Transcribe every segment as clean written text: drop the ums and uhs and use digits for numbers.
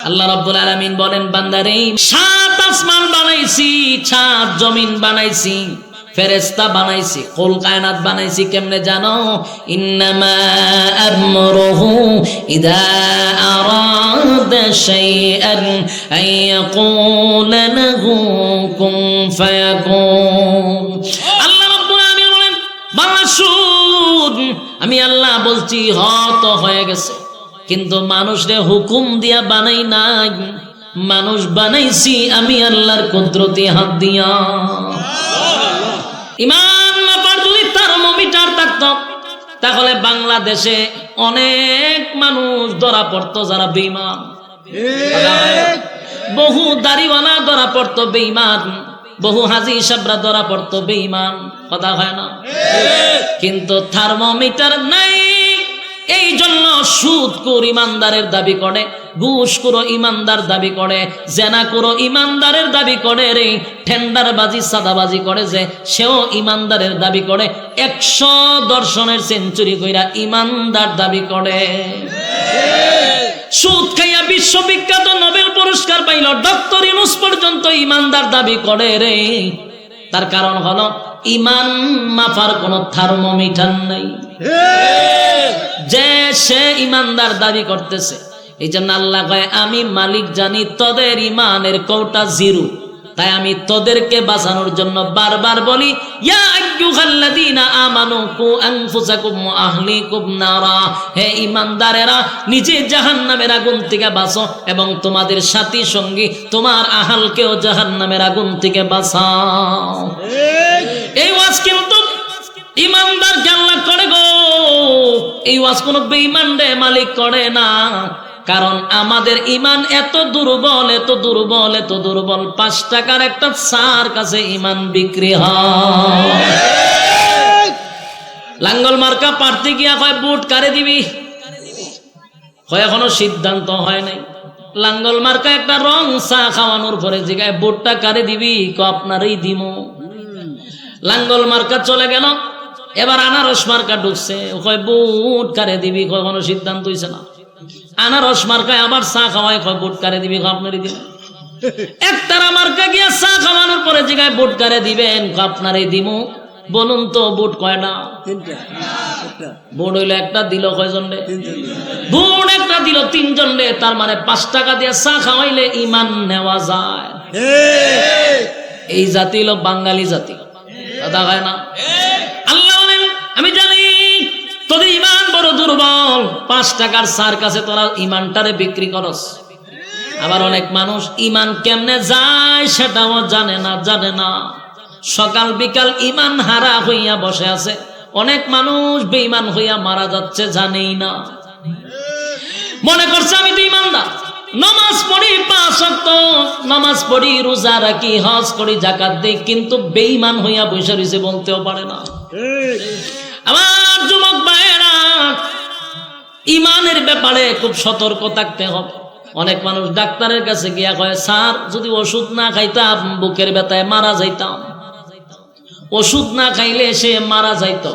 আল্লাহ রাব্বুল আলামিন বলেন বান্দারে সাত আসমান বানাইছি, সাত জমিন বানাইছি, ফেরেশতা বানাইছি, কুল কায়নাত বানাইছি। কেমনে জানো? ইন্নামা আমরুহু ইযা আরাদা শাইআন আইয়াকুলা লাহু কুন ফায়াকুন। আল্লাহ রাব্বুল আলামিন বলেন বান্দা শুন, আমি আল্লাহ বলছি হ তো হয়ে গেছে, কিন্তু মানুষরে হুকুম দিয়া বানাই নাই, মানুষ বানাইছি আমি আল্লাহর কুদরতি হাত দিয়া। ইমান মাপার যদি থার্মোমিটার থাকতো তাহলে বাংলাদেশে অনেক মানুষ ধরা পড়তো যারা বেঈমান, বহু দাড়িওয়ালা ধরা পড়তো বেঈমান, বহু হাজী সাহেবরা ধরা পড়তো বেঈমান। কথা হয় না? কিন্তু থার্মোমিটার নাই, এই জন্য সুদ করে ইমানদারের দাবি করে, ঘুষ করে ইমানদার দাবি করে, জেনা করে ইমানদারের দাবি করে, রে টেন্ডারবাজি সাদাবাজি করে যে সেও ইমানদারের দাবি করে, 100 দর্শনের সেঞ্চুরি কইরা ইমানদার দাবি করে। সুদ খাইয়া বিশ্ববিখ্যাত নোবেল পুরস্কার পাইল ডক্টর ইউনূস পর্যন্ত ইমানদার দাবি করে রে। তার কারণ হলো ইমান মাপার কোন থার্মোমিটার নাই, যে সে ইমানদার দাবি করতেছে। এই জন্য আল্লাহ কয় আমি মালিক জানি তোদের ইমানের কোটা জিরো, তাই আমি তোদেরকে বাঁচানোর জন্য বারবার বলি ইয়া আইয়ুহাল্লাযীনা আমানু কু আনফুসাকুম ওয়া আহলিকুম নারা, হে ঈমানদারেরা নিজে জাহান্নামের আগুন থেকে বাঁচো এবং তোমাদের সাথী সঙ্গী তোমার আহলকেও জাহান্নামের আগুন থেকে বাঁচাও। এই ওয়াজ কিন্তু ঈমানদার আল্লাহ করে গো, এই ওয়াজ কোনো বেঈমানরে মালিক করে না। কারণ আমাদের ইমান এত দুর্বল, এত দুর্বল, এত দুর্বল, 5 টাকার একটা চার কাছে ইমান বিক্রি হয়। লাঙ্গল মার্কা পারতে গিয়া কয় বুট কারে দিবি, হয় এখনো সিদ্ধান্ত হয় নাই। লাঙ্গল মার্কা একটা রং চা খাওয়ানোর পরে জিগায় বুটটা কারে দিবি, আপনারই দিমু। লাঙ্গল মার্কা চলে গেল, এবার আনারস মার্কা ঢুকছে, কয় বুট কারে দিবি, কোনো সিদ্ধান্ত হইছে না। আনারস মার্কায় আবার চা খাওয়ায়, কয় বুট কারে দিবি, আপনারই দিবেন। একতারা মার্কা গিয়া চা খাওয়ানোর পরে জিগায় বুট কারে দিবেন, আপনারই দিমু। বলুন তো বুট কয়টা? বুট হইলো একটা, দিল কয়জন রে? বুট একটা দিল 3 জন রে। তার মানে 5 টাকা দিয়ে চা খাওয়াইলে ইমান নেওয়া যায়। এই জাতি হলো বাঙালি জাতি, কথা হয় না? আল্লাহ বলেন আমি জানি তোদের ইমান বড় দুর্বল, 5 টাকার চার কাছে তোরা ইমানটারে বিক্রি করস। আবার অনেক মানুষ ইমান কেমনে যায় সেটাও জানে না। সকাল বিকাল ইমান হারা হইয়া বসে আছে। অনেক মানুষ বেঈমান হইয়া মারা যাচ্ছে, জানেই না। মনে করছে আমি তো ইমানদার, নামাজ পড়ি 5 ওয়াক্ত নামাজ পড়ি, রোজা রাখি, হজ করি, যাকাত দেই, কিন্তু বেঈমান হইয়া বসে রইছে, বলতেও পারে না। আমার যুবক ভাইয়েরা, ইমানের ব্যাপারে খুব সতর্ক থাকতে হবে। অনেক মানুষ ডাক্তারের কাছে গিয়া কয় স্যার যদি ওষুধ না খাইতাম বুকের ব্যথায় মারা যাইতাম, ওষুধ না খাইলে সে মারা যাইত।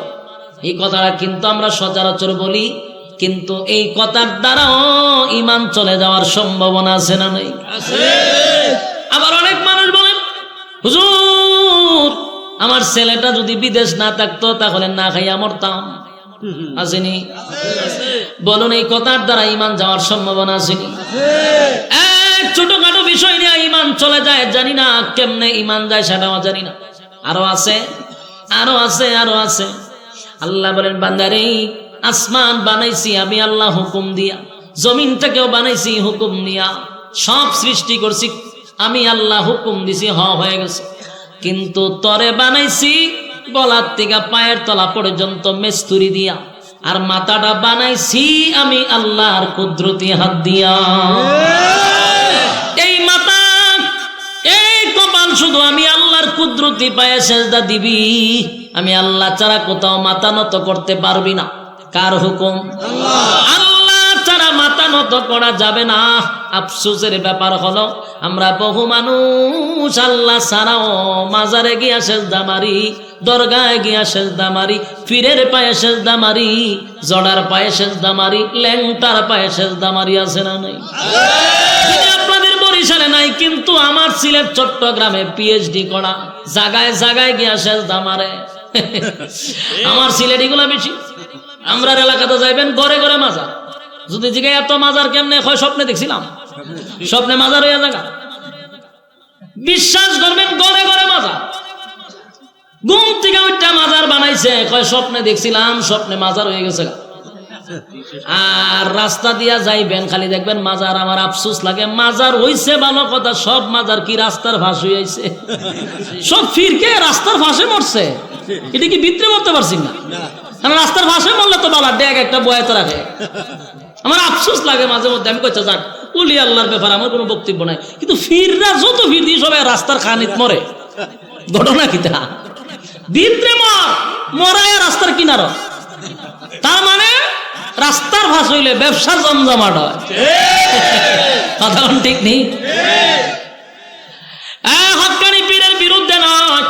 এই কথাটা কিন্তু আমরা সচরাচর বলি, কিন্তু এই কথার দ্বারাও ইমান চলে যাওয়ার সম্ভাবনা আছে না নাই? আবার অনেক মানুষ বলেন হুজুর আমার ছেলেটা যদি বিদেশ না থাকতো তাহলে না খাইয়া মরতাম। আসেনি? বলুন এই কথার দ্বারা ইমান যাওয়ার সম্ভাবনা আসেনি? এক ছোটখাটো বিষয় নিয়ে ইমান চলে যায়, জানি না কেমনে ইমান যায় সেটাও জানি না। আরো আছে। আল্লাহ বলেন বান্দারে আসমান বানাইছি আমি আল্লাহ হুকুম দিয়া, জমিনটাকেও বানাইছি হুকুম দিয়া, সব সৃষ্টি করছি আমি আল্লাহ হুকুম দিছি, হয়ে গেছে। কিন্তু তরে বানাইছি গলার থেকে পায়ের তলা পর্যন্ত মেস্তুরি দিয়া, আর মাথাটা বানাইছি আমি আল্লাহর কুদরতি হাত দিয়া। এই মাথা এই কপাল শুধু আমি আল্লাহর কুদরতি পায়ে সেজদা দিবি, আমি আল্লাহ ছাড়া কোথাও মাথা নত করতে পারবি না। কার হুকুম? আল্লাহ ছাড়া মাথা নত করা যাবে না। আফসোসের ব্যাপার হলো আমরা বহু মানুষ আল্লাহ ছাড়াও মাজারে গিয়া সেজদা মারি, দরগায় গিয়া সেজদা মারি, পীরের পায়ে সেজদা মারি, জড়ার পায়ে সেজদা মারি, ল্যাংটার পায়ে সেজদা মারি, আছে না নাই? সিলেট চট্টগ্রামে পিএইচডি করা, জায়গায় জায়গায় গিয়া সেজদা মারে। আমার সিলেটিগুলা বেশি। আমরার এলাকাতে যাইবেন ঘরে ঘরে মাজার, যদি জিগাই এত মাজার কেমনে হয়, স্বপ্নে দেখছিলাম, স্বপ্নে মাজার হইয়া জায়গা। বিশ্বাস করবেন ঘরে ঘরে মাজার, ঘুম থেকে ওইটা মাজার বানাইছে, কয় স্বপ্নে দেখছিলাম, স্বপ্নে মাজার হয়ে গেছে। আর রাস্তা দিয়া যাইবেন খালি দেখবেন মাজার। আমার আফসোস লাগে, মাজার হইছে ভালো কথা, সব মাজার কি রাস্তার ফাঁস হইয়াছে, সব ফিরকে রাস্তার ফাঁসে মরছে। এটা কি ভিতরে মরতে পারছি না, কারণ রাস্তার ফাঁসে মরলে তো বালা ড্যাগ একটা বয়াতে রাখে। আমার আফসোস লাগে মাঝে মধ্যে, আমি কইতে যাক বলি আল্লাহর ব্যাপারে আমার কোনো বক্তব্য নাই, কিন্তু ফিররা যত ফির দিয়ে সবাই রাস্তার খানিত মরে। ঘটনা কিতা ভিতরে মরায় রাস্তার কিনার, তার মানে রাস্তার ফাঁস হইলে ব্যবসার জমজমাট হয়। কথা ঠিক নেই? হক্কানি পীরের বিরুদ্ধে নয়,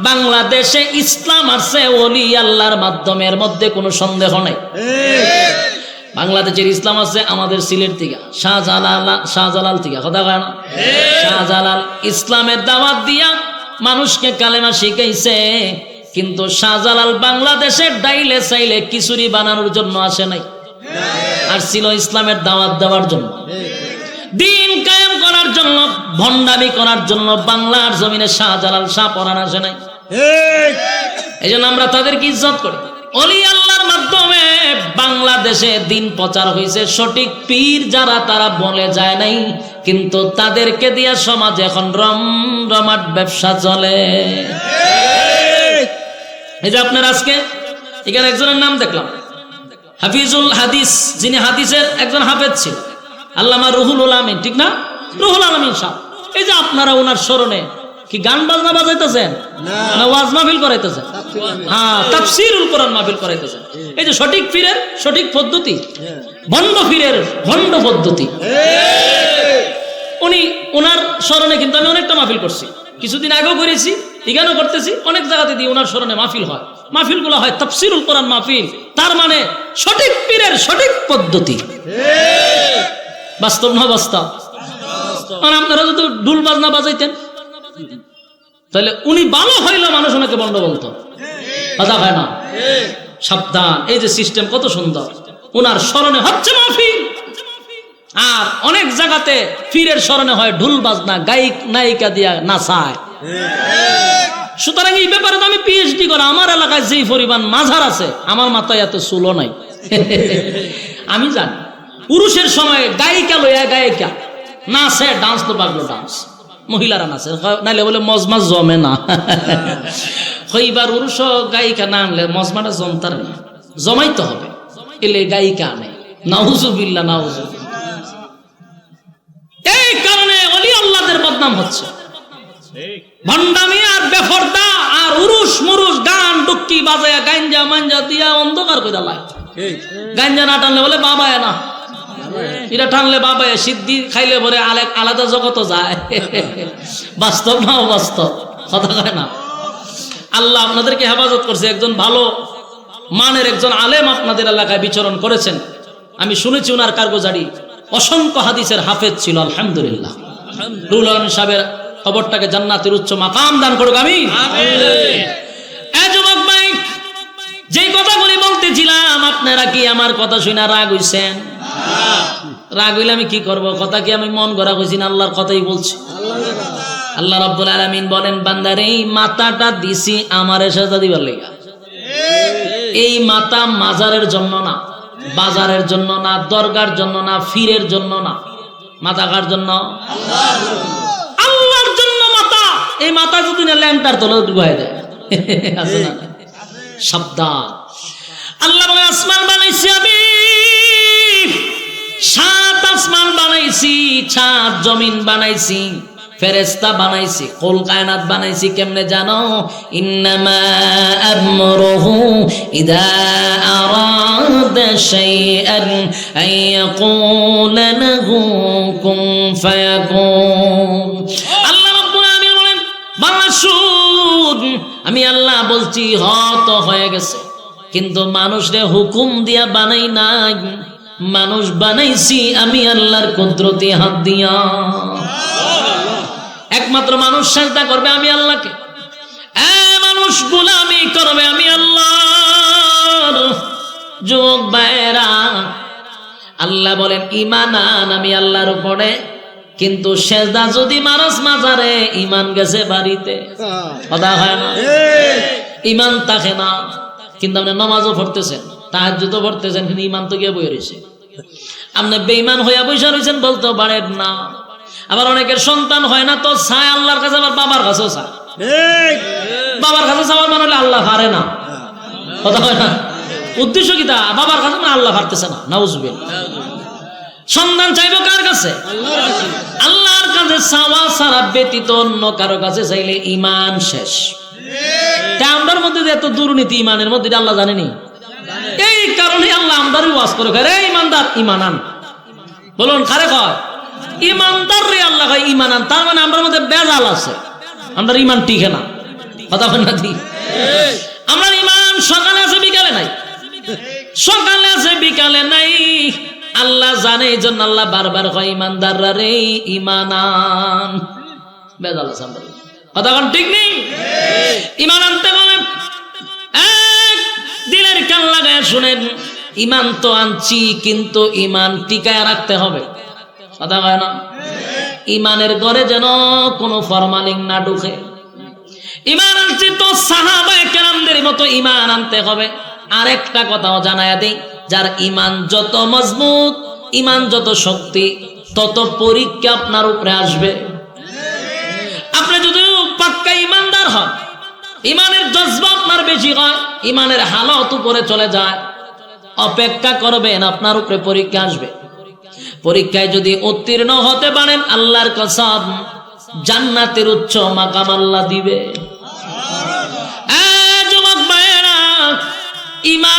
বাংলাদেশে ইসলাম আসছে ওলি আল্লাহর মাধ্যমের মধ্যে কোনো সন্দেহ নেই। বাংলাদেশের ইসলাম আছে আমাদের সিলেট থেকে, শাহজালাল থেকে। কথা কয় না? শাহজালাল ইসলামের দাওয়াত দিয়া মানুষকে কালেমা শিখাইছে, কিন্তু শাহজালাল বাংলাদেশের ডাইলে চাইলে খিচুড়ি বানানোর জন্য আসে নাই, আর ছিল ইসলামের দাওয়াত দেওয়ার জন্য, দিন কায়েম করার জন্য, ভণ্ডামি করার জন্য। বাংলার জমিনে শাহজালাল শাহ পরান আসে নাই। এই জন্য আমরা তাদেরকে ইজ্জত করি। ওলি আল্লাহর মাধ্যমে বাংলাদেশে দিন প্রচার হয়েছে। সঠিক পীর যারা তারা বলে যায় নাই, কিন্তু তাদেরকে দিয়া সমাজে এখন রমরমাট ব্যবসা চলে। এই যে আপনার আজকে এখানে একজনের নাম দেখলাম, হাফিজুল হাদিস, যিনি হাদিসের একজন হাফেজ ছিল, আল্লামা রুহুল আমিন, ঠিক না? রুহুল আমিন সাহেব। এই যে আপনারা ওনার স্মরণে কি গান বাজনা বাজাইতেছেন না ওয়াজ মাহফিল করাইতেছেন? হ্যাঁ, তাফসীরুল কোরআন মাহফিল করাইতেছেন। এই যে সঠিক পীরের সঠিক পদ্ধতি, ভণ্ড পীরের ভণ্ড পদ্ধতি। উনি ওনার স্মরণে কিন্তু আমি অনেকটা মাহফিল করছি, কিছুদিন আগেও করেছি, এখানেও করতেছি, অনেক জায়গাতে দিয়ে ওনার স্মরণে মাহফিল হয়। মাহফিলগুলো হয় তাফসীরুল কোরআন মাহফিল, তার মানে সঠিক পীরের সঠিক পদ্ধতি। বাস্তব না বাস্তব? আপনারা যদি ঢুল বাজনা বাজাইতেন তাহলে উনি ভালো হইলে মানুষ ওনাকে বন্ড বলতো। কথা হয় না? সাবধান। এই যে সিস্টেম কত সুন্দর, ওনার স্মরণে হচ্ছে মাহফিল, আর অনেক জায়গাতে পীরের স্মরণে হয় ঢুল বাজনা, গায়ক নায়িকা দিয়া নাচায়। সুতরাং এই ব্যাপারে তো আমি পিএইচডি করা, আমার এলাকায় যেই পরিমাণ মাঝার আছে, আমার মাথায় এত চুলও নাই। আমি জানি পুরুষের সময় গায়িকা লইয়া গায়িকা নাচে, ডান্স তো পাগলো ডান্স, মহিলারা নাচে, নাইলে বলে মজমা জমে না। হইবার পুরুষ গায়িকা না আনলে মজমাটা জমতার না, জমাইতে হবে, এলে গায়িকা আনে। নাউজুবিল্লাহ, নাউজুবিল্লাহ। এই কারণে ওলি আল্লাহদের বদনাম হচ্ছে। ভণ্ডামি আর বেফরদা আর উরুস মুরুস গান ডুক্কি বাজায়া গাঞ্জা মাঞ্জা দিয়া অন্ধকার করে লাই। গাঞ্জা না টানলে বলে বাবায় না, এটা টানলে বাবায়, সিদ্ধি খাইলে পরে আলাদা জগত যায়। বাস্তব না অবাস্তব? কথা কয় না? আল্লাহ আপনাদেরকে হেফাজত করছে। একজন ভালো মানের একজন আলেম আপনাদের এলাকায় বিচরণ করেছেন, আমি শুনেছি ওনার কারগুজারি অসংখ্য হাদিসের হাফেজ ছিল। আলহামদুলিল্লাহ, রুহুল আমিন সাহেবের খবরটাকে জান্নাতের উচ্চ মাকাম দান করুক, আমিন। এই যুবক ভাই, যেই কথাগুলি বলতেছিলাম, আপনারা কি আমার কথা শুনে রাগ হইছেন? রাগ হইলে আমি কি করব? কথা কি আমি মন গড়া কইছি না? আল্লাহর কথাই বলছি। আল্লাহ রাব্বুল আলামিন বলেন, বান্দার এই মাথাটা দিছি আমারে সাজা দিবার লাগা। এই মাথা মাজারের জন্য না, বাজারের জন্য না, দরগার জন্য না, ফিরের জন্য না। মাথা কার জন্য? আল্লাহর জন্য মাথা। এই মাথা যদি না ল্যাংটার তলে ডুবাই দেয়, আছে না? সাবধান। আল্লাহ বলে, আসমান বানাইছি আমি, 7 আসমান বানাইছি, 7 জমিন বানাইছি, ফেরেশতা বানাইছি, কুল কায়নাত বানাইছি। কেমনে জানো? ইন্নামা আমরুহু ইযা আরাদা শাইআন আইয়াকুলা লাহু কুন ফায়াকুন। আল্লাহ রাব্বুল আলামিন বলেন, বাংলা শুন, আমি আল্লাহ বলছি হত হয়ে গেছে, কিন্তু মানুষরে হুকুম দিয়া বানাই নাই, মানুষ বানাইছি আমি আল্লাহর কুদরতি হাত দিয়া। এক একমাত্র মানুষ সেজদা করবে আমি আল্লাহকে, মানুষ গোলামি করবে আমি আল্লাহর। যুবক ভাইয়েরা, আল্লাহ বলেন ঈমান আন আমি আল্লাহর উপরে, কিন্তু সেজদা যদি মারস মাজারে ঈমান গেছে বাড়িতে, কথা হয় না, ঈমান থাকে না। কিন্তু আপনি নামাজও পড়তেছেন, তাহাজ্জুদও পড়তেছেন, কিন্তু ঈমান তো গিয়ে বইয়ে রয়েছে। আপনি বেঈমান হইয়া বসে রয়েছেন বলতে পারেন না। আবার অনেকের সন্তান হয় না তো চায় আল্লাহর কাছে, আবার বাবার কাছেও চায়। বাবার কাছে চাওয়ার মানে হলে আল্লাহ পারে না, কথা হয় না। উদ্দেশ্য কি তা? বাবার কাছে মানে আল্লাহ পারতেছে না, নাউজুবিল্লাহ। সন্তান চাইবো কার কাছে? আল্লাহর কাছে চাওয়া ছাড়া ব্যতীত অন্য কারো কাছে চাইলে ঈমান শেষ। আমরার মধ্যে যে এত দুর্নীতি ঈমানের মধ্যে, আল্লাহ জানেনি। এই কারণে আল্লাহ আমদারি ওয়াজ করে, রে ঈমানদার ঈমান আন। বলুন কারে কয়? ঈমানদার রে আল্লাহ কয় ঈমান আন। তার মানে আমরার মধ্যে বেজাল আছে, আমরা ঈমান টিকে না, কথা বল না। আমরা ঈমান সকালে আছে বিকালে নাই, সকালে আছে বিকালে নাই। আল্লাহ জানে, এই জন্য আল্লাহ বারবার কয় ঈমানদাররা রে ঈমান আন। বেজাল আছে আমরা, কথা বল ঠিক নেই। ঈমান আনতে হবে। দিলের কান লাগায় শুনেন, ঈমান তো আনছি, কিন্তু ঈমান টিকায় রাখতে হবে, কথা হয় না। ঈমানের ঘরে যেন কোনো ফরমালিন না ঢুকে। ঈমান আনছি তো সাহাবায়ে কেরামদের মতো ঈমান আনতে হবে। আরেকটা কথাও জানায়া দেই, যার ঈমান যত মজবুত, ঈমান যত শক্তি, তত পরীক্ষা আপনার উপরে আসবে। আপনি যদি পাক্কা ঈমানদার হন, ঈমানের জজবা আপনার বেশি হয়, ঈমানের হালত উপরে চলে যায়, অপেক্ষা করবেন, আপনার উপরে পরীক্ষা আসবে। পরীক্ষায় যদি উত্তীর্ণ হতে পারেন, আল্লাহর কসম জান্নাতের উচ্চ মাকাম আল্লাহ দিবে। যুবক ভাইয়েরা, ঈমান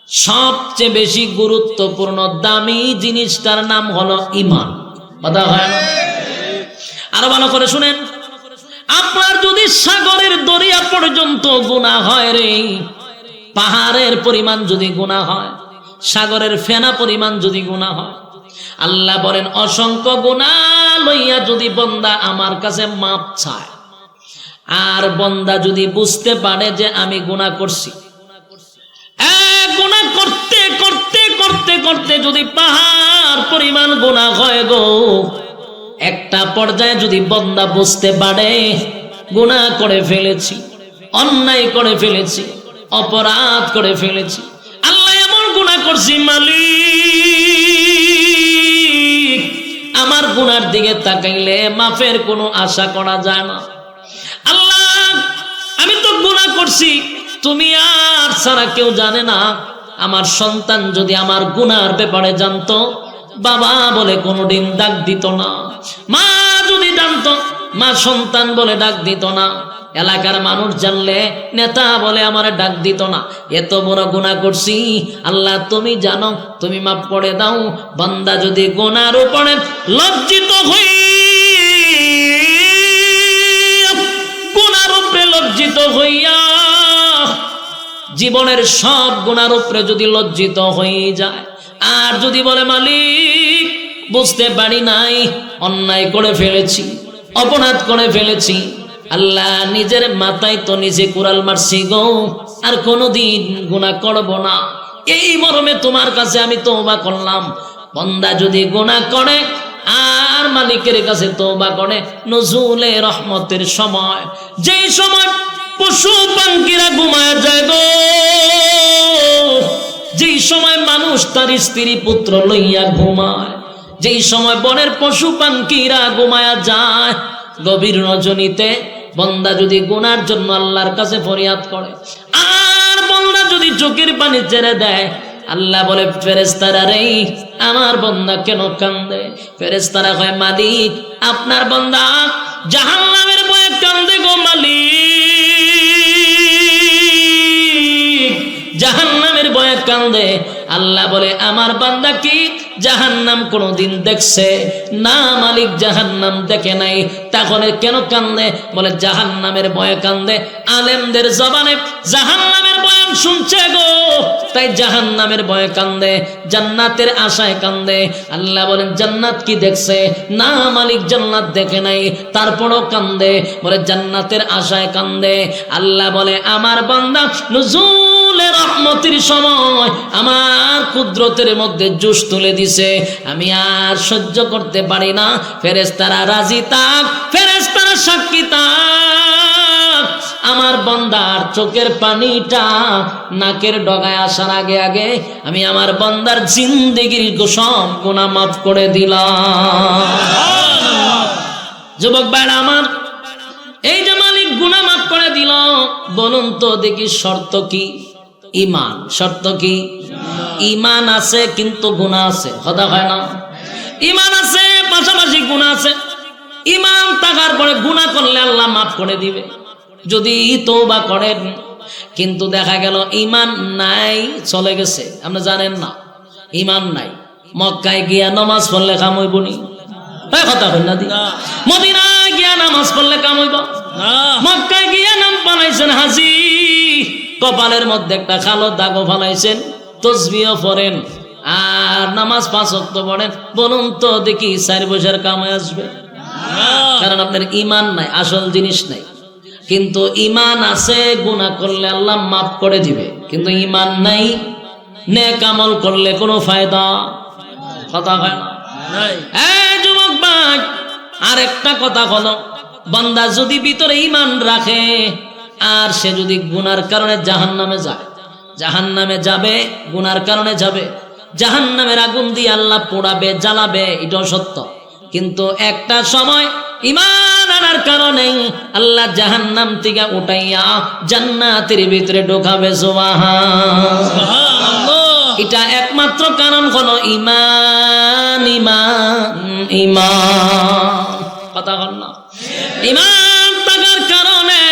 সবচেয়ে বেশি গুরুত্বপূর্ণ দামি জিনিসটার নাম হলো ঈমান, কথা হয় না। আরো ভালো করে শুনেন, আপনার যদি সাগরের দরিয়া পর্যন্ত গুনাহ হয় রে, পাহাড়ের পরিমাণ যদি গুনাহ হয়, সাগরের ফেনা পরিমাণ যদি গুনাহ হয়, আল্লাহ বলেন অসংখ্য গুনাহ লইয়া যদি বান্দা আমার কাছে মাপ চায়, আর বান্দা যদি বুঝতে পারে যে আমি গুনাহ করছি, গুনাহ করতে করতে করতে করতে যদি পাহাড় পরিমাণ গুনাহ হয় গো, একটা পর্যায়ে যদি বান্দা বুঝতে পারে গুনাহ করে ফেলেছি, অন্যায় করে ফেলেছি, অপরাধ করে ফেলেছি, আল্লাহ এমন গুনাহ করছি, মালিক আমার গুনার দিকে তাকাইলে মাফের কোনো আশা করা যায় না। আল্লাহ আমি তো গুনাহ করছি, তুমি আর ছাড়া কেউ জানে না। আমার সন্তান যদি আমার গুনার ব্যাপারে জানতো, বাবা বলে কোনোদিন ডাক দিত না, মা যদি জানতো, মা সন্তান বলে ডাক দিত না, এলাকার মানুষ জানলে নেতা বলে আমার ডাক দিত না। এত বড় গুনাহ করছি, আল্লাহ তুমি জানো, তুমি মাফ করে দাও। বান্দা যদি গুনার উপরে লজ্জিত হই, গুনার উপরে লজ্জিত হইয়া জীবনের সব গুনার উপরে যদি লজ্জিত হয়ে যায়, আর যদি বলে মালিক বুঝতে পারি নাই, অন্যায় করে ফেলেছি, অপরাধ করে ফেলেছি, আল্লাহ নিজের মাথায় তো নিজে কুড়াল মারছি গো, আর কোনোদিন গুনাহ করব না, এই মর্মে তোমার কাছে আমি তওবা করলাম। বান্দা যদি গুনাহ করে আর মালিকের কাছে তওবা করে, নজুলে রহমতের সময়, যেই সময় পশু পাখিরা ঘুমায় যায় গো, যেই সময় মানুষ তার স্ত্রী পুত্র লইয়া ঘুমায়, যেই সময় বনের পশু পাখিরা ঘুমায়া যায়, গভীর রজনীতে বান্দা যদি গুনার জন্য আল্লাহর কাছে ফরিয়াদ করে, আর বান্দা যদি চোখের পানি ছেড়ে দেয়, আল্লাহ বলে ফেরেশতারা রে আমার বান্দা কেন কান্দে? ফেরেশতারা কয় মালিক আপনার বান্দা জাহান্নামের ভয়ে কান্দে গো মালিক, জাহান্নামের ভয়ে কান্দে। আল্লাহ বলে আমার বান্দা কি জাহান্নাম কোনোদিন দেখছে না? মালিক জাহান্নাম দেখে নাই। তাহলে কেন কান্দে? বলে জাহান্নামের ভয়ে কান্দে। আলেমদের জবানে জাহান্নামের বয়ান শুনছে গো, তাই জাহান্নামের ভয়ে কান্দে, জান্নাতের আশায় কান্দে। আল্লাহ বলেন জান্নাত কি দেখছে না? মালিক জান্নাত দেখে নাই, তারপরও কান্দে, বলে জান্নাতের আশায় কান্দে। আল্লাহ বলে আমার বান্দা নুজুলে রহমতের সময় আমার কুদরতের মধ্যে জোশ তুলে দিছে, আমি আর সহ্য করতে পারি না। ফেরেশতারা রাজি থাক, ফেরেশতারা সাক্ষী থাক, আমার বান্দার চোখের পানিটা নাকের ডগায় আসার আগে আগে আমি আমার বান্দার জিন্দেগির সব গুনাহ মাফ করে দিলাম। যুবক ভাইরা আমার, এই যে মালিক গুনাহ মাফ করে দিল, বলুন তো দেখি শর্ত কি? ঈমান। শর্ত কি? ঈমান আছে কিন্তু গুনাহ আছে, কথা হয় না? ঈমান আছে পাশাপাশি গুনাহ আছে। ঈমান থাকার পরে গুনাহ করলে আল্লাহ মাফ করে দিবে যদি তওবা করেন, কিন্তু দেখা গেল ঈমান নাই, চলে গেছে। আপনি জানেন না ঈমান নাই, মক্কায় গিয়া নামাজ পড়লে কাম হইব নি? কথা হয় না? মদিনায় গিয়া নামাজ পড়লে কাম হইব? মক্কায় গিয়া নাম বানাইছেন হাজি, কপালের মধ্যে একটা কালো দাগও ফালাইছেন, তাসবিহ পড়েন আর নামাজ 5 ওয়াক্ত পড়েন, বলুন তো দেখি 4 বছর কামে আসবে? কারণ আপনার ঈমান নাই, আসল জিনিস নাই। কিন্তু ঈমান আছে, গুনাহ করলে আল্লাহ মাফ করে দিবে, কিন্তু ঈমান নাই, নেক আমল করলে কোনো ফায়দা, কথা হয় না? এই যুবক ভাই, আরেকটা কথা হলো, বান্দা যদি ভিতরে ঈমান রাখে আর সে যদি গুনার কারণে জাহান্নামে যায়, জাহান্নামে যাবে, গুনার কারণে যাবে, জাহান্নামের আগুন দিয়ে আল্লাহ পোড়াবে, জ্বালাবে, এটাও সত্য। কিন্তু একটা সময় ঈমান আনার কারণে আল্লাহ জাহান্নাম থেকে উঠাইয়া জান্নাতের ভিতরে ঢোকাবে। সুবহানাল্লাহ। এটা একমাত্র কারণ হলো ঈমান, ঈমান, ঈমান। কথা বল না? ঈমান থাকার কারণে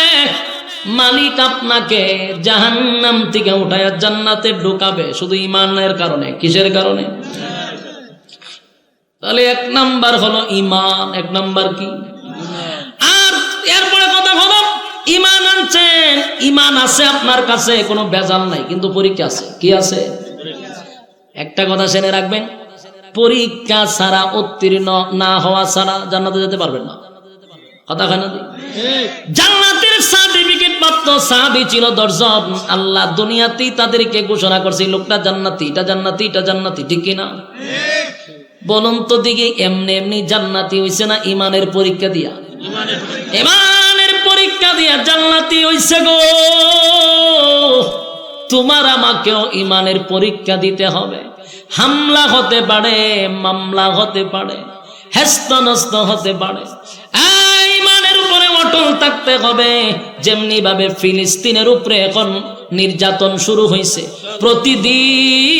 মালিক আপনাকে জাহান্নাম থেকে উঠাইয়া জান্নাতে ঢোকাবে, শুধু ঈমানের কারণে। কিসের কারণে? তাহলে 1 নাম্বার হলো ঈমান। 1 নাম্বার কি? আর এরপরে কথা হলো ঈমান আনছেন, ঈমান আছে আপনার কাছে, কোনো ভেজাল নাই, কিন্তু পরীক্ষা আছে। কি আছে? একটা কথা শুনে রাখবেন, পরীক্ষা ছাড়া, উত্তীর্ণ না হওয়া ছাড়া জান্নাতে যেতে পারবেন না। কথা হয় না? জান্নাতের সার্টিফিকেট প্রাপ্ত সাহাবী ছিল 10 জন। আল্লাহ দুনিয়াতেই তাদেরকে ঘোষণা করছে লোকটা জান্নাতি, এটা জান্নাতি, এটা জান্নাতি, ঠিক কি না? বলুন তো দিকে এমনি এমনি জান্নাতি হইছে না ঈমানের পরীক্ষা দিয়া? ঈমানের পরীক্ষা দিয়া জান্নাতি হইছে গো। তোমার আমাকেও ঈমানের পরীক্ষা দিতে হবে। হামলা হতে পারে, মামলা হতে পারে, হেস্তনস্ত হতে পারে, ঈমানের উপরে অটল থাকতে হবে। যেমনি ভাবে ফিলিস্তিনের উপরে এখন নির্যাতন শুরু হয়েছে, প্রতিদিন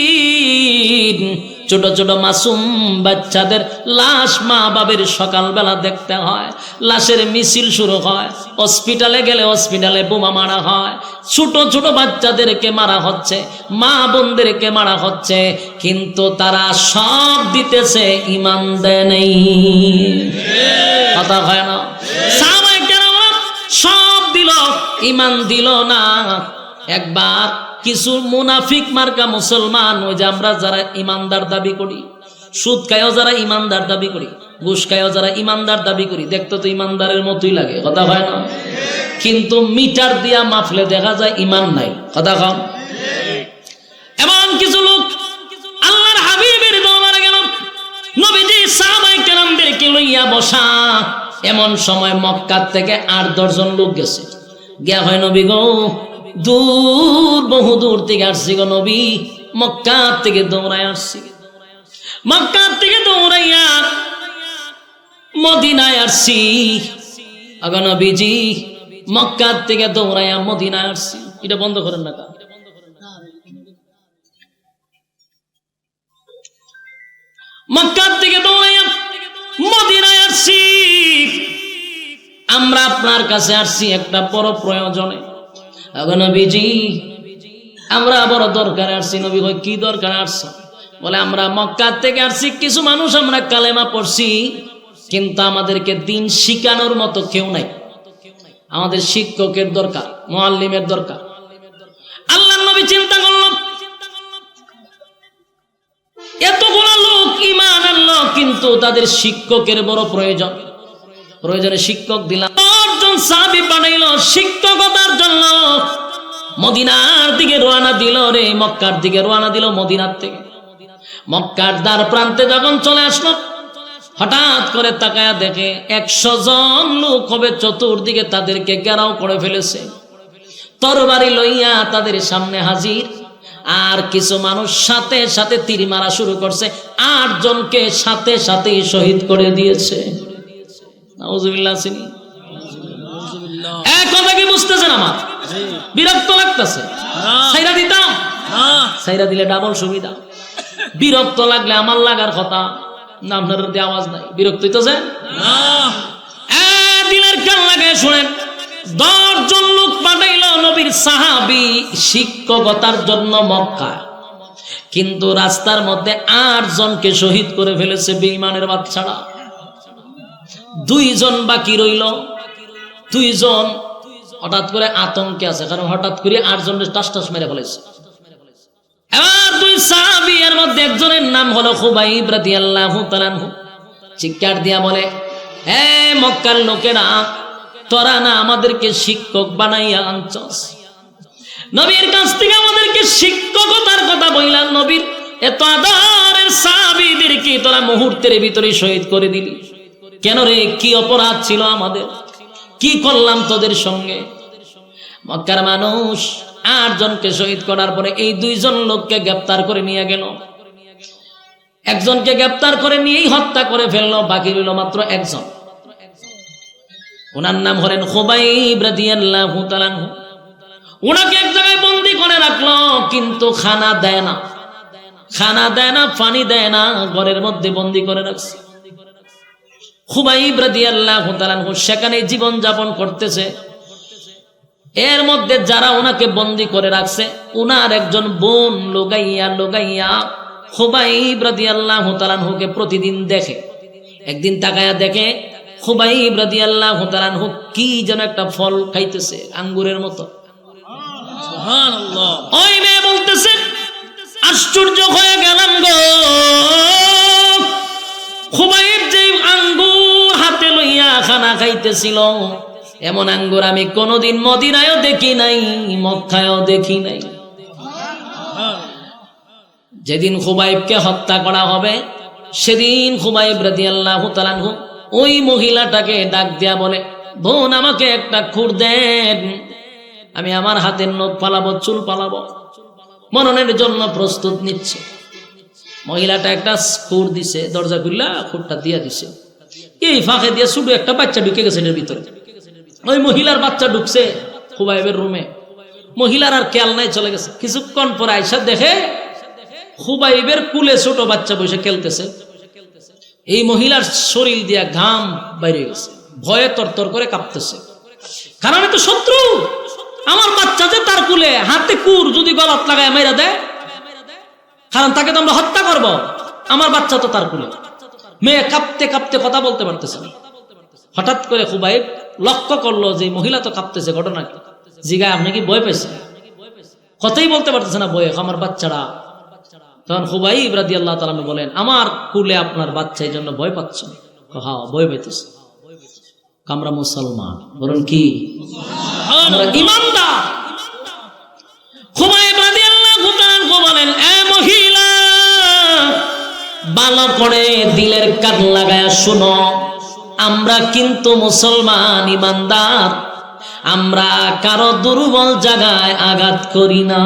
ছোট ছোট মাসুম বাচ্চাদের লাশ মা বাবের সকালবেলা দেখতে হয়, লাশের মিছিল শুরু হয়, হসপিটালে গেলে হসপিটালে বোমা মারা হয়, ছোট ছোট বাচ্চাদেরকে মারা হচ্ছে, মা বোনদেরকে মারা হচ্ছে, কিন্তু তারা সব দিতেছে, ঈমান দেয় নেই। কথা হয় না? সাহাবায়ে কেরাম সব দিল, ঈমান দিল না। একবার কিছু মুনাফিক মার্কা মুসলমান, ওই যে আমরা যারা ইমানদার দাবি করি, সুদ খায়ও যারা ইমানদার দাবি করি, ঘুষ খায়ও যারা ইমানদার দাবি করি, দেখতে তো ইমানদারের মতোই লাগে, কথা হয় না? কিন্তু মিটার দিয়া মাপলে দেখা যায় ঈমান নাই। কথা কম। এমন কিছু লোক আল্লাহর হাবিবের দরবারে গেল, নবীজি সাহাবায়ে কেরামদেরকে লইয়া বসা। এমন সময় মক্কা থেকে 8-10 জন লোক গেছে, গিয়া হয় নবী গো, দূর, বহু দূর থেকে আসছি গো নবী, মক্কা থেকে দৌড়াই আসছি, মক্কা থেকে দৌড়াইয়া মদিনায় আসছি। আগো নবীজি, মক্কা থেকে দৌড়াইয়া মদিনায় আসছি। এটা বন্ধ করেন না, মক্কা থেকে দৌড়াইয়া মদিনায় আসছি। আমরা আপনার কাছে আসছি একটা বড় প্রয়োজনে। আগো নবীজি, আমরা বড় দরকারে আসছি। নবী কয় কি দরকারে আসছো? বলে আমরা মক্কা থেকে আসছি, কিছু মানুষ আমরা কালেমা পড়ছি, কিন্তু আমাদেরকে দিন শিখানোর মতো কেউ নাই। আমাদের শিক্ষকের দরকার, মুআল্লিমের দরকার। আল্লাহর নবী চিন্তা করলো, এতগুলো লোক ঈমান আনলো, কিন্তু তাদের শিক্ষকের বড় প্রয়োজন। প্রয়োজনে শিক্ষক দিলাম। 10 জন সাহাবী পাঠাইলো শিক্ষকতার জন্য। মদিনার দিকে রওনা দিল রে, মক্কার দিকে রওনা দিল মদিনার থেকে। মক্কার দ্বার প্রান্তে যখন চলে আসলো, হঠাৎ করে তাকায়া দেখে 100 জন লোক হবে চতুর্দিকে তাদেরকে ঘেরাও করে ফেলেছে। তরবারি লইয়া তাদের সামনে হাজির। আর কিছু মানুষ সাথে সাথে তীর মারা শুরু করছে। 8 জনকে সাথে সাথেই শহীদ করে দিয়েছে। নাউজুবিল্লাহ। এক কথা কি বুঝতেছেন? আমার বিরক্ত লাগতেছে। ছাইরা দিতাম, ছাইরা দিলে ডাবল সুবিধা। বিরক্ত লাগলে আমার লাগার কথা না, আপনার আওয়াজ নাই, বিরক্ত হইতেছে দিলের কান লাগায় শুনেন। 10 জন লোক পাঠাইল নবীর সাহাবী শিক্ষকতার জন্য মক্কায়, কিন্তু রাস্তার মধ্যে 8 জনকে শহীদ করে ফেলেছে বেঈমানের বাচ্চারা। 2 জন বাকি রইল। 2 জন হঠাৎ করে আতঙ্কে আছে, কারণ হঠাৎ করে 8 জনের টাস টাস মেরে ফেলেছে। এবার 2 সাহাবী, এর মধ্যে একজনের নাম হলো খুবাইব রাদিয়াল্লাহু তাআলা আনহু, চিৎকার দিয়া বলে, হে মক্কার লোকেরা, তোরা না আমাদেরকে শিক্ষক বানাইয়া আনছস, নবীর কাছ থেকে আমাদেরকে শিক্ষকতার কথা বইলা, নবীর এত আদরের সাহাবীদেরকে তোরা মুহূর্তের ভিতরে শহীদ করে দিলি কেন রে? কি অপরাধ ছিল আমাদের? কি করলাম তোদের সঙ্গে? মক্কার মানুষ 8 জনকে শহীদ করার পরে এই 2 জন লোককে গ্রেফতার করে নিয়ে গেল। একজনকে গ্রেফতার করে নিয়েই হত্যা করে ফেললো, বাকি রইল মাত্র 1 জন। ওনার নাম হলেন খুবাইব রাদিয়াল্লাহু তাআলা আনহু। ওনাকে এক জায়গায় বন্দী করে রাখলো, কিন্তু খানা দেয় না, খানা দেয় না, পানি দেয় না, ঘরের মধ্যে বন্দী করে রাখছে। খুবাইব রাদিয়াল্লাহু তাআলা আনহু সেখানে জীবন যাপন করতেছে। এর মধ্যে যারা ওনাকে বন্দী করে রাখছে, ওনার একজন বোন লোগাইয়া খুবাইব রাদিয়াল্লাহু তাআলা আনহুকে প্রতিদিন দেখে। একদিন তাকায়া দেখে খুবাইব রাদিয়াল্লাহু তাআলা আনহু কি যেন একটা ফল খাইতেছে, আঙ্গুরের মতো। সুবহানাল্লাহ। ওই মেয়ে বলতেছে, আশ্চর্য হয়ে গেলাম গো, খুবাইব যে আঙ্গুর হাতে লইয়া খানা খাইতেছিল, এমন আঙ্গুর আমি কোনোদিন মদিনায়ও দেখি নাই, মক্কায়ও দেখি নাই। যেদিন খুবাইবকে হত্যা করা হবে, সেদিন খুবাইব রাদিয়াল্লাহু তাআলা আনহু ওই মহিলাটাকে ডাক দিয়া বলে, বোন আমাকে একটা খুর দেন, আমি আমার হাতের নখ পালাবো, চুল পালাবো, মননের জন্য প্রস্তুত নিচ্ছে। মহিলাটা একটা খুর দিছে, দরজা খুললা খুরটা দিয়া দিছে। এই ফাঁকে দিয়ে শুধু একটা বাচ্চা ঢুকে গেছে এর ভিতরে। ওই মহিলার বাচ্চা ঢুকছে খুবাইবের রুমে, মহিলার আর খেয়াল নাই, চলে গেছে। কিছুক্ষণ পর আয়েশা দেখে খুবাইবের কুলে ছোট বাচ্চা বসে খেলতেছে। এই মহিলার শরীর দিয়া ঘাম বাইরে গেছে, ভয়ে তরতর করে কাঁপতেছে, কারণ আমি তো শত্রু, আমার বাচ্চা যে তার কুলে, হাতে কুর যদি গলাত লাগায় মেরা দেয়, কারণ তাকে তো আমরা হত্যা করব, আমার বাচ্চা তো তার কুলে। মেয়ে কাঁপতে কাঁপতে কথা বলতে পারতেছে না। হঠাৎ করে খুবাইব লক্ষ্য করলো যে মহিলা তো কাঁপতেছে, ঘটনা কি? জিগায়, আপনি কি ভয় পেয়েছেন? কথাই বলতে পারতেছে না ভয়ে, আমার বাচ্চারা। তখন খুবাইব রাদিয়াল্লাহু তাআলা বলেন, আমার কুলে আপনার বাচ্চা এই জন্য ভয় পাচ্ছেন? হ্যাঁ, ভয় পেতেছে। আমরা মুসলমান, বলুন কি আমরা ঈমানদার। খুবাইব রাদিয়াল্লাহু তাআলা বলেন, এ মহিলা, ভালো করে দিলের কান লাগায়া শুনো, আমরা কিন্তু মুসলমান ঈমানদার, আমরা কারো দুর্বল জায়গায় আঘাত করি না।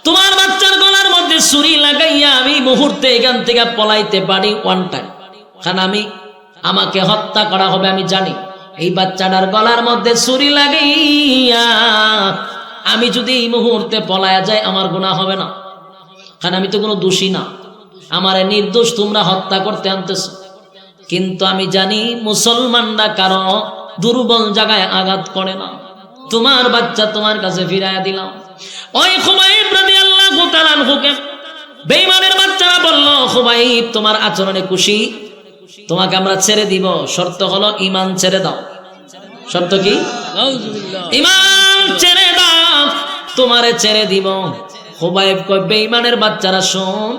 তোমার বাচ্চার গলার মধ্যে ছুরি লাগাইয়া আমি মুহূর্তে এখান থেকে পলাইতে পারি, ওয়ান টাইম, কারণ আমাকে হত্যা করা হবে, আমি জানি। এই বাচ্চাটার গলার মধ্যে ছুরি লাগাইয়া আমি যদি এই মুহূর্তে পলায়া যাই, আমার গুনাহ হবে না, কারণ আমি তো কোনো দোষী না, আমার নির্দোষ তোমরা হত্যা করতে আনতেছ। কিন্তু আমি জানি মুসলমানরা কারো দুর্বল জায়গায় আঘাত করে না, তোমার বাচ্চা তোমার কাছে ফিরাইয়া দিলাম। ওই খুবাইব রাদিয়াল্লাহু তাআলা আনহুকে বেঈমানের বাচ্চারা বলল, খুবাইব তোমার আচরণে খুশি, তোমাকে আমরা ছেড়ে দিব, শর্ত হলো ঈমান ছেড়ে দাও। শর্ত কি? ঈমান ছেড়ে দাও, তোমারে ছেড়ে দিব। খুবাইব কয়, বেঈমানের বাচ্চারা শোন,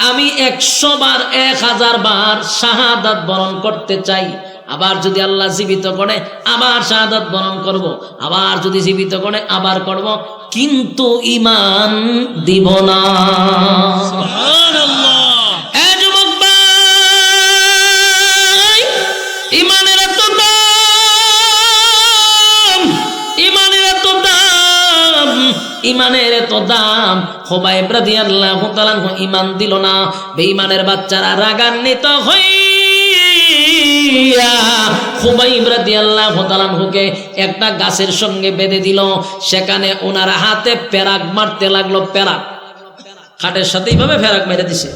আমি 100 বার 1000 বার শাহাদাত বরণ করতে চাই, আবার যদি আল্লাহ জীবিত করে আবার শাহাদাত বরণ করব, আবার যদি জীবিত করে আবার করব, কিন্তু ঈমান দিব না। সুবহানাল্লাহ। এ যুবক ভাই, ঈমানের এত দাম, ঈমানের এত দাম, ঈমানের এত দাম। খুবাইব রাদিয়াল্লাহু তাআলা ঈমান দিল না। বেঈমানের বাচ্চারা রাগান্বিত হইয়া খুবাইব রাদিয়াল্লাহু তাআলা হুকে একটা গাছের সঙ্গে বেঁধে দিল। সেখানে ওনার হাতে পেরাক মারতে লাগলো। পেরাক, খাটের সাথে এইভাবে পেরাক মেরে দিছে।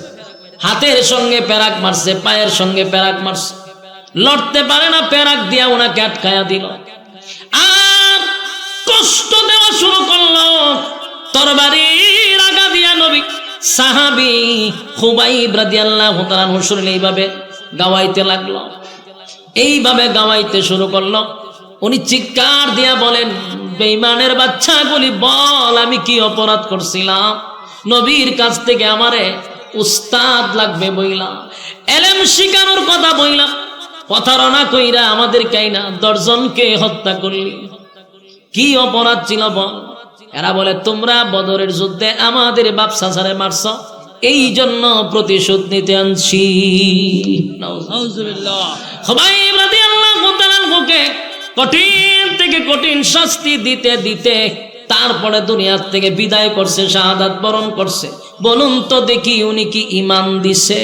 হাতের সঙ্গে পেরাক মারছে, পায়ের সঙ্গে পেরাক মারছে, লড়তে পারে না, পেরাক দিয়া ওনাকে আটকায়া দিল। আর কষ্ট দেওয়া শুরু করলো, তরবারির আগা দিয়া নবী সাহাবী খুবাইব রাদিয়াল্লাহু তাআলা শুনলেন এইভাবে গাওয়াইতে লাগলো। এইভাবে গাওয়াইতে শুরু করলো। উনি চিৎকার দিয়া বলেন, বেঈমানের বাচ্চাগুলি বল, আমি কি অপরাধ করছিলাম? নবীর কাছ থেকে আমারে উস্তাদ লাগবে বইলা, এলেম শিখানোর কথা বইলা, প্রতারণা কইরা আমাদের কাইনা 10 জনকে হত্যা করলি, কি অপরাধ ছিল বল? এরা বলে, তোমরা বদরের যুদ্ধে আমাদের বাপ চাচারে মারছ, এই জন্য প্রতিশোধ নিতে আনছি। খুবাইব রাদিয়াল্লাহু তাআলা হুকে কঠিন থেকে কঠিন শাস্তি দিতে দিতে তারপরে দুনিয়ার থেকে বিদায় করছে, শাহাদাত বরণ করছে। বলুন তো দেখি, উনি কি ঈমান দিছে?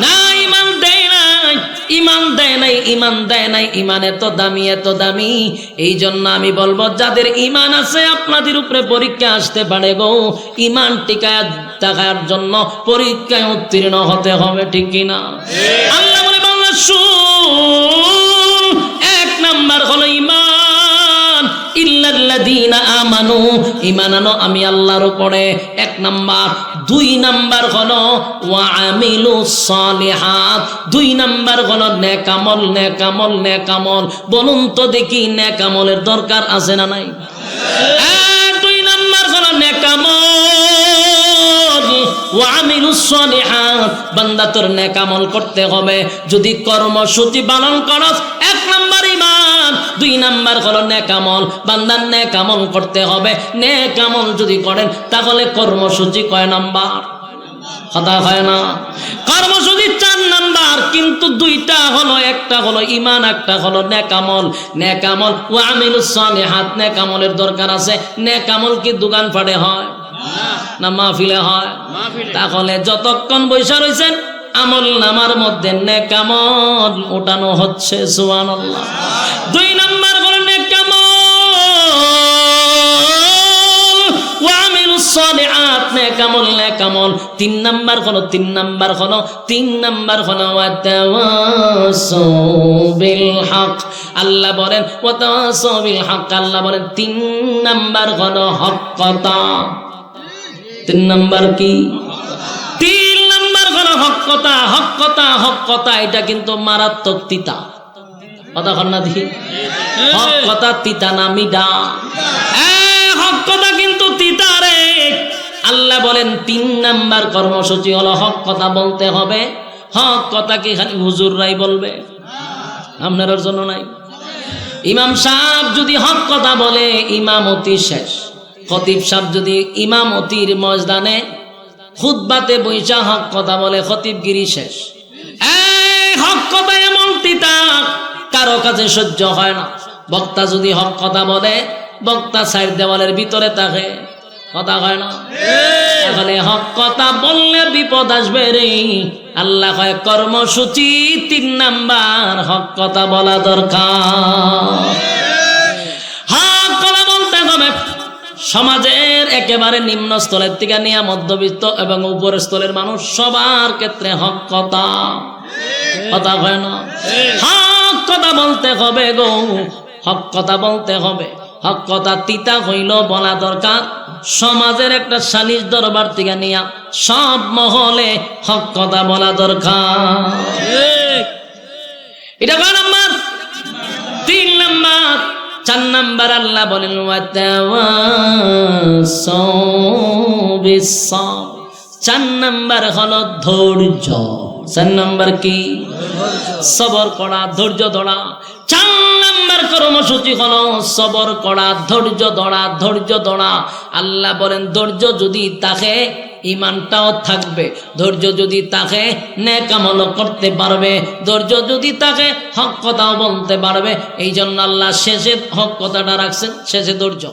না, ঈমান দেয় নাই, ঈমান দেয় নাই, ঈমান দেয় নাই। ঈমান এত দামি, এত দামি। এই জন্য আমি বলবো, যাদের ঈমান আছে আপনাদের উপরে পরীক্ষা আসতে পারে গো, ঈমান টিকায় থাকার জন্য পরীক্ষায় উত্তীর্ণ হতে হবে, ঠিক কিনা? আল্লাহ বলে, বাংলা শুন, 1 নাম্বার হলো ঈমান, ইল্লাল্লাযীনা আমানু, ঈমান আনো আমি আল্লাহর উপরে, 1 নাম্বার। 2 নাম্বার হলো ওয়া আমিলুস সালিহাত, 2 নাম্বার হলো নেক আমল, নেক আমল, নেক আমল। বলুন তো দেখি, নেক আমলের দরকার আছে না নাই? 2 নাম্বার হলো নেক আমল, ওয়া আমিলুস সালিহাত। বান্দা তোর নেক আমল করতে হবে, যদি কর্মসূচি পালন করস 1 নাম্বার ঈমান, 2 নাম্বার হলো নেক আমল। বান্দার নেক আমল করতে হবে, নেক আমল যদি করেন তাহলে কর্মসূচি কয় নাম্বার? কথা হয় না? কর্মসূচি 4 নাম্বার, কিন্তু 2টা হলো, একটা হলো ঈমান, একটা হলো নেক আমল। নেক আমল ওয়া আমিলুস সালিহাত, নেক আমলের দরকার আছে। নেক আমল কি দোকান পাটে হয় না মাহফিলে হয়? তাহলে যতক্ষণ বৈশা রয়েছেন আমল নামার মধ্যে নেক আমল ওঠানো হচ্ছে, সুবহানাল্লাহ। 2 নাম্বার হলো নেক আমল ওয়া আমিলুস সালিহাত, নেক আমল, নেক আমল। 3 নাম্বার হলো, 3 নাম্বার হলো ওয়া তাওয়াসাউ বিল হক। আল্লাহ বলেন ওয়া তাওয়াসাউ বিল হক, আল্লাহ বলেন 3 নাম্বার হলো হক কথা। 3 নাম্বার কি? 3 নাম্বার হলো হক কথা। হক কথা, হক কথা, এটা কিন্তু মারাত্মক তিতা। কথা কর না দেখি, হক কথা তিতা না মিডা? হক কথা কিন্তু তিতা রে। আল্লাহ বলেন 3 নাম্বার কর্মসূচি হলো হক কথা বলতে হবে। হক কথা কি খালি হুজুররাই বলবে? আপনার জন্য নাই। ইমাম সাহেব যদি হক কথা বলে ইমামতি শেষ। খতিব সাহেব যদি ইমামতির ময়দানে খুতবাতে বৈশা হক কথা বলে খতিবগিরি শেষ। হক কথা এমন তিতা, কারো কাছে সহ্য হয় না। বক্তা যদি হক কথা বলে, বক্তা 4 দেওয়ালের ভিতরে থাকে, কথা হয় না। তাহলে হক কথা বললে বিপদ আসবে রে। আল্লাহ কয় কর্মসূচি 3 নাম্বার, হক কথা বলা দরকার। হক কথা বলতে হবে। সমাজের একেবারে নিম্ন স্তরের থেকে নিয়ে মধ্যবিত্ত এবং উপরের স্তরের মানুষ সবার ক্ষেত্রে হক কথা, কথা হয় না। হক কথা বলতে হবে গো, হক কথা বলতে হবে। হক কথা তিতা হইল বলা দরকার। সমাজের একটা সালিশ দরবার থেকে নিয়া সব মহলে হক কথা বলা দরকার। এটা কয় নাম্বার? 3 নাম্বার। 4 নাম্বার আল্লাহ বলেন ওয়াতাওয়াসাউ বিস-সাবর। 4 নাম্বার হলো ধৈর্য। 4 নাম্বার কি? সবর করা, ধৈর্য ধরা। 4 নাম্বার কর্মসূচি হলো সবর করা, ধৈর্য ধরা, ধৈর্য ধরা। আল্লাহ বলেন ধৈর্য যদি থাকে ঈমানটাও থাকবে, ধৈর্য যদি থাকে নেক আমলও করতে পারবে, ধৈর্য যদি থাকে হক কথাও বলতে পারবে। এই জন্য আল্লাহ শেষে হক কথাটা রাখছেন, শেষে ধৈর্য।